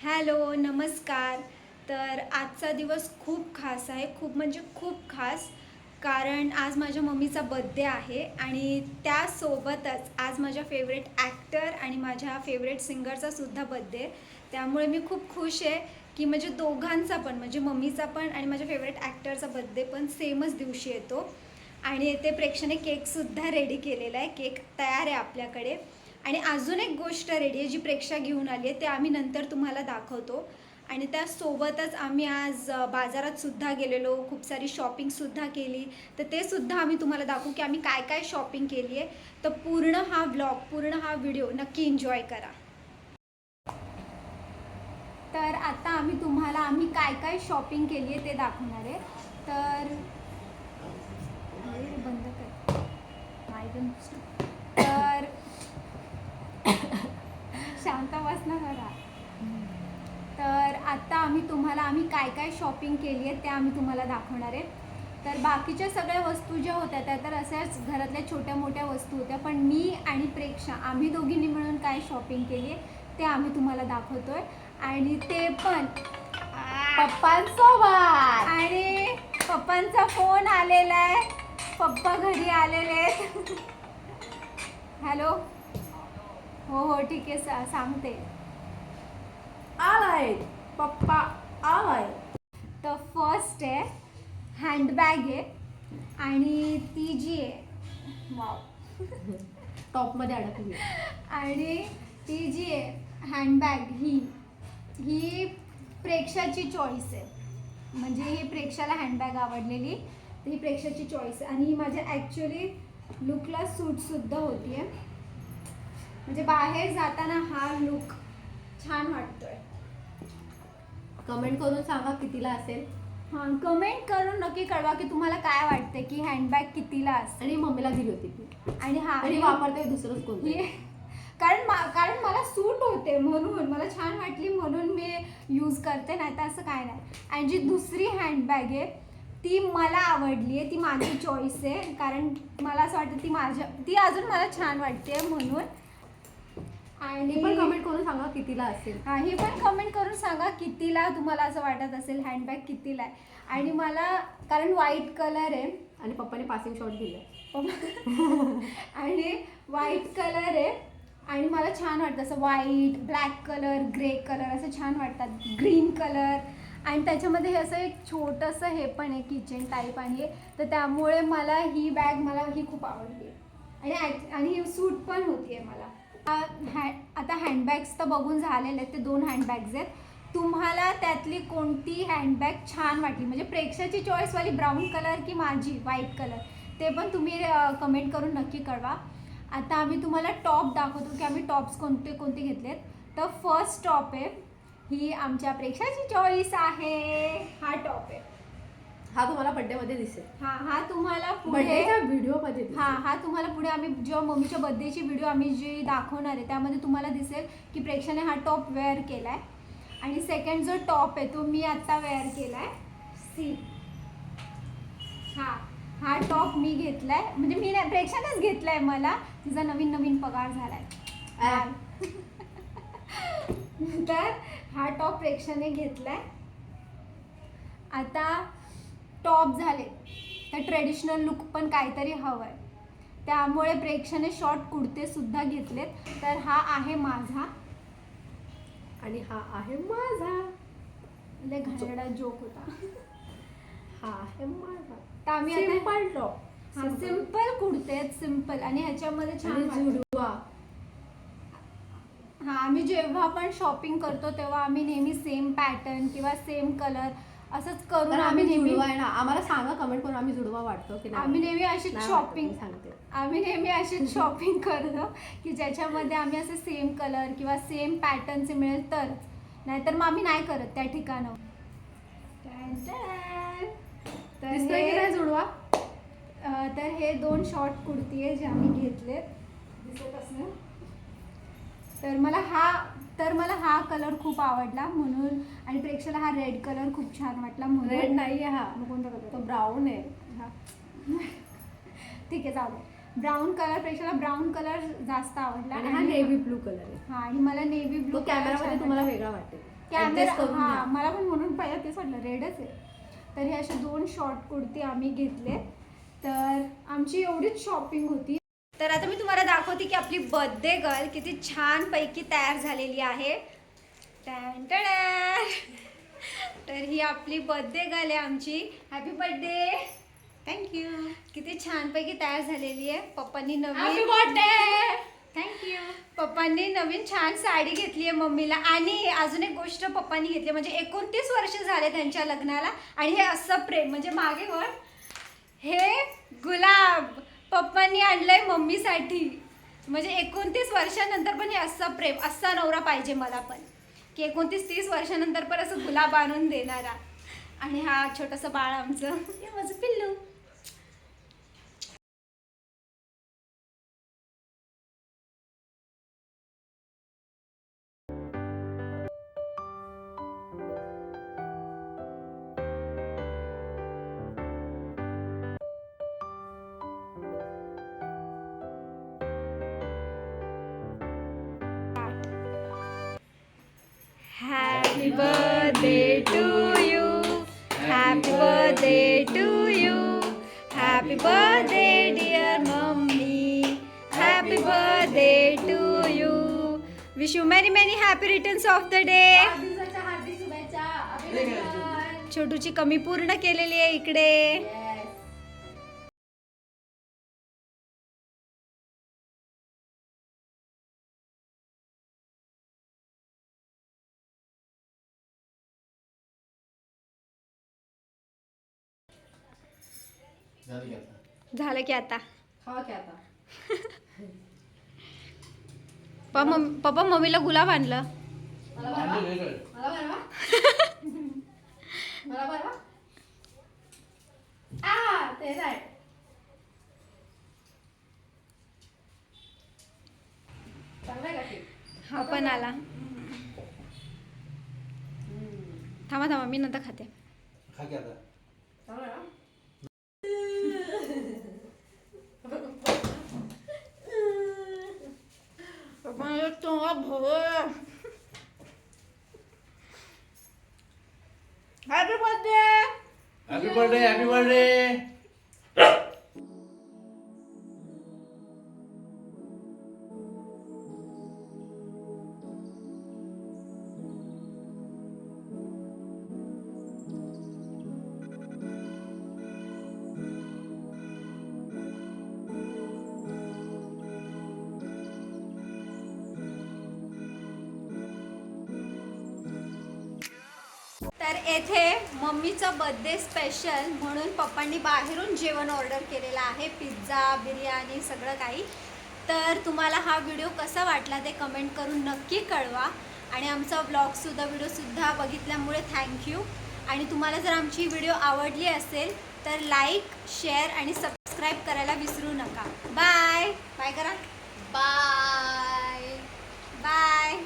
Hello, नमस्कार. तर आजचा दिवस खूप खास आहे, खूप म्हणजे खूप खास. कारण आज माझ्या मम्मीचा बर्थडे आहे आणि त्यासोबतच आज माझ्या फेवरेट ॲक्टर आणि माझ्या फेवरेट सिंगरचा सुद्धा बर्थडे आहे. त्यामुळे मी खूप खुश आहे, की म्हणजे दोघांचा पण म्हणजे मम्मीचा पण आणि माझ्या फेवरेट ॲक्टरचा बर्थडे पण सेमच दिवशी येतो. आणि येथे प्रेक्षाने केकसुद्धा रेडी केलेला आहे. केक तयार आहे आपल्याकडे. आणि अजून एक गोष्ट रेडी आहे जी प्रेक्षा घेऊन आली आहे, ते आम्ही नंतर तुम्हाला दाखवतो. आणि त्यासोबतच आम्ही आज बाजारात सुद्धा गेलेलो, खूप सारी शॉपिंगसुद्धा केली. तर ते सुद्धा आम्ही तुम्हाला दाखवू की आम्ही काय काय शॉपिंग केली आहे. तर पूर्ण हा व्लॉग, पूर्ण हा व्हिडिओ नक्की एन्जॉय करा. तर आता आम्ही काय काय शॉपिंग केली आहे ते दाखवणार आहे. तर बंद कर. तर शांत बस ना जरा. तर आता आम्ही काय काय शॉपिंग केली आहे ते आम्ही तुम्हाला दाखवणार आहे. तर बाकीच्या सगळ्या वस्तू ज्या होत्या त्या तर अशाच घरातल्या छोट्या मोठ्या वस्तू होत्या, पण मी आणि प्रेक्षा आम्ही दोघींनी मिळून काय शॉपिंग केली आहे ते आम्ही तुम्हाला दाखवतोय. आणि ते पण पप्पांसोबत. आणि पप्पांचा फोन आलेला आहे, पप्पा घरी आलेले आहेत. हॅलो. हो हो ठीक आहे, सांगते. आलाय पप्पा, आलाय. तर फर्स्ट आहे हँडबॅग आहे आणि ती जी आहे वाव टॉप मध्ये अडकली. आणि ती जी आहे हँडबॅग ही प्रेक्षाची चॉईस आहे. म्हणजे ही प्रेक्षाला हँडबॅग आवडलेली, तर ही प्रेक्षाची चॉईस आहे. आणि ही माझ्या ॲक्च्युली लुकला सूटसुद्धा होती आहे. म्हणजे बाहेर जाताना हा लुक छान वाटतोय. कमेंट करून सांगा कितीला असेल. हां, कमेंट करून नक्की कळवा की तुम्हाला काय वाटते की हँडबॅग कितीला असते. आणि मम्मीला दिली होती ती. आणि आणि वापरते दुसरंच कोण. कारण मला सूट होते म्हणून मला छान वाटली म्हणून मी यूज करते, नाही तर असं काय नाही. आणि जी दुसरी हँडबॅग आहे ती मला आवडली आहे, ती माझी चॉईस आहे. कारण मला असं वाटतं ती अजून मला छान वाटते म्हणून. आणि पण कमेंट करून सांगा कितीला असेल. हां, ही पण कमेंट करून सांगा कितीला तुम्हाला असं वाटत असेल हँडबॅग कितीला आहे. आणि मला कारण व्हाईट कलर आहे आणि पप्पाने पासिंग शॉट दिलाय. आणि व्हाईट कलर आहे आणि मला छान वाटतं असं white, black colour, grey colour असं छान वाटतात, ग्रीन कलर. आणि त्याच्यामध्ये हे असं एक छोटंसं हे पण आहे किचन टाईप आहे. तर त्यामुळे मला ही बॅग ही खूप आवडली आणि ही सूट पण होती आहे मला. आता हँडबॅग्स तर बघून झालेले आहेत, ते 2 हँडबॅग्स आहेत. तुम्हाला त्यातली कोणती हँडबॅग छान वाटली, म्हणजे प्रेक्षाची चॉईसवाली ब्राऊन कलर की माझी व्हाईट कलर, ते पण तुम्ही कमेंट करून नक्की कळवा. आता आम्ही तुम्हाला टॉप दाखवतो की आम्ही टॉप्स कोणते कोणते घेतलेत. तर फर्स्ट टॉप आहे, ही आमच्या प्रेक्षाची चॉईस आहे. हा टॉप आहे. हा तुम्हाला बर्थडे मध्ये दिसेल. हा तुम्हाला बर्थडेच्या व्हिडिओ मध्ये. हा तुम्हाला पुढे आम्ही जेव्हा मम्मीच्या बर्थडेची व्हिडिओ आम्ही जी दाखवणार आहे त्यामध्ये तुम्हाला दिसेल की प्रेक्षाने हा टॉप वेअर केलाय. आणि सेकंड जो टॉप आहे तो मी आता वेअर केलाय. सी हा टॉप मी घेतलाय, म्हणजे मी नाही, प्रेक्षानेच घेतलाय. मला तिचा नवीन पगार झालाय. तर हा टॉप प्रेक्षाने घेतलाय. आता टॉप झाले तर ट्रेडिशनल लुक पण काहीतरी हवं आहे, त्यामुळे प्रेक्षाने शॉर्ट कुर्ते सुद्धा घेतलेत. तर हा आहे माझा आणि हा आहे माझा. लय घाणेरडा जोक होता. हा आहे माझा. तर आम्ही सिंपल टॉप. हा सिंपल कुर्ते आहेत, सिंपल. आणि ह्याच्यामध्ये छान जुडवा. हा आम्ही जेव्हा पण शॉपिंग करतो तेव्हा आम्ही नेहमी सेम पॅटर्न किंवा सेम कलर असंच करून आम्ही नेहमी आहे ना, आम्हाला सांगा कमेंट करून आम्ही जुडवा वाटतो की नाही. आम्ही नेहमी अशीच शॉपिंग सांगते. आम्ही नेहमी अशीच शॉपिंग करतो की ज्याच्यामध्ये आम्ही असं सेम कलर किंवा सेम पॅटर्नचे मिळेल तर, नाहीतर मग आम्ही नाही करत त्या ठिकाणं. तर जुडवा. तर हे 2 शॉर्ट कुर्ती आहे जे आम्ही घेतलेत, दिसत असणार. तर मला हा कलर खूप आवडला म्हणून. आणि प्रेक्षाला हा रेड कलर खूप छान वाटला म्हणून. रेड नाही आहे हा, कोणता कलर? तो ब्राऊन आहे. हा ठीक आहे, चालेल. ब्राऊन कलर, प्रेक्षाला ब्राऊन कलर जास्त आवडला. आणि हा नेव्ही ब्लू कलर आहे. हा आणि मला नेव्ही ब्लू. तो कॅमेरामध्ये तुम्हाला वेगळा वाटेल. कॅमेरा करून हा घ्या. मला पण म्हणून पहिलं तेच वाटलं रेडच आहे. तर हे असे 2 शॉर्ट कुर्ती आम्ही घेतले. तर आमची एवढीच शॉपिंग होती. तर आता मी तुम्हाला दाखवते की आपली बर्थडे गर्ल किती छान पैकी तयार झालेली आहे. टॅन टॅन. तर ही आपली बर्थडे गर्ल आहे आमची. Happy birthday. थँक्यू. किती छानपैकी तयार झालेली आहे. पप्पांनी हॅपी नवीन बर्थडे. थँक्यू. पप्पांनी नवीन छान साडी घेतली आहे मम्मीला. आणि अजून एक गोष्ट पप्पांनी घेतली, म्हणजे 29 वर्ष झाले त्यांच्या लग्नाला आणि हे असं प्रेम, म्हणजे मागे वर हे गुलाब पप्पांनी आणलंय मम्मीसाठी. म्हणजे 29 वर्षानंतर पण हे असं प्रेम, असा नवरा पाहिजे मला पण, की 29-30 वर्षानंतर पण असं गुलाब आणून देणारा. आणि हा छोटंसं बाळ आमचं, हे माझं पिल्लू. Happy birthday to you. Happy birthday to you. Happy birthday dear mommy. Happy birthday to you. Wish you many many happy returns of the day. वाढदिवसाच्या हार्दिक शुभेच्छा. अभिनंदन. छोटूची कमी पूर्ण केलेली आहे इकडे. Yes. झालं की आता खावा की आता. पप्पा मम्मीला गुलाब आणलं. मला बरवा. मला बरवा. मला बरवा. ते नाही. चांगलं आहे का केक? हा पण आला. थांबा थांबा, मी नंतर खाते. चांगलं आहे ना? Happy birthday. Happy birthday happy birthday. तर येथे मम्मीचा बर्थडे स्पेशल म्हणून पप्पांनी बाहेरून जेवण ऑर्डर केलेलं आहे. पिझ्झा, बिर्याणी, सगळं काही. तर तुम्हाला हा व्हिडिओ कसा वाटला ते कमेंट करून नक्की कळवा. आणि आमचा व्हिडिओसुद्धा बघितल्यामुळे थँक्यू. आणि तुम्हाला जर आमची व्हिडिओ आवडली असेल तर लाईक, शेअर आणि सबस्क्राईब करायला विसरू नका. बाय बाय करा. बाय. बाय.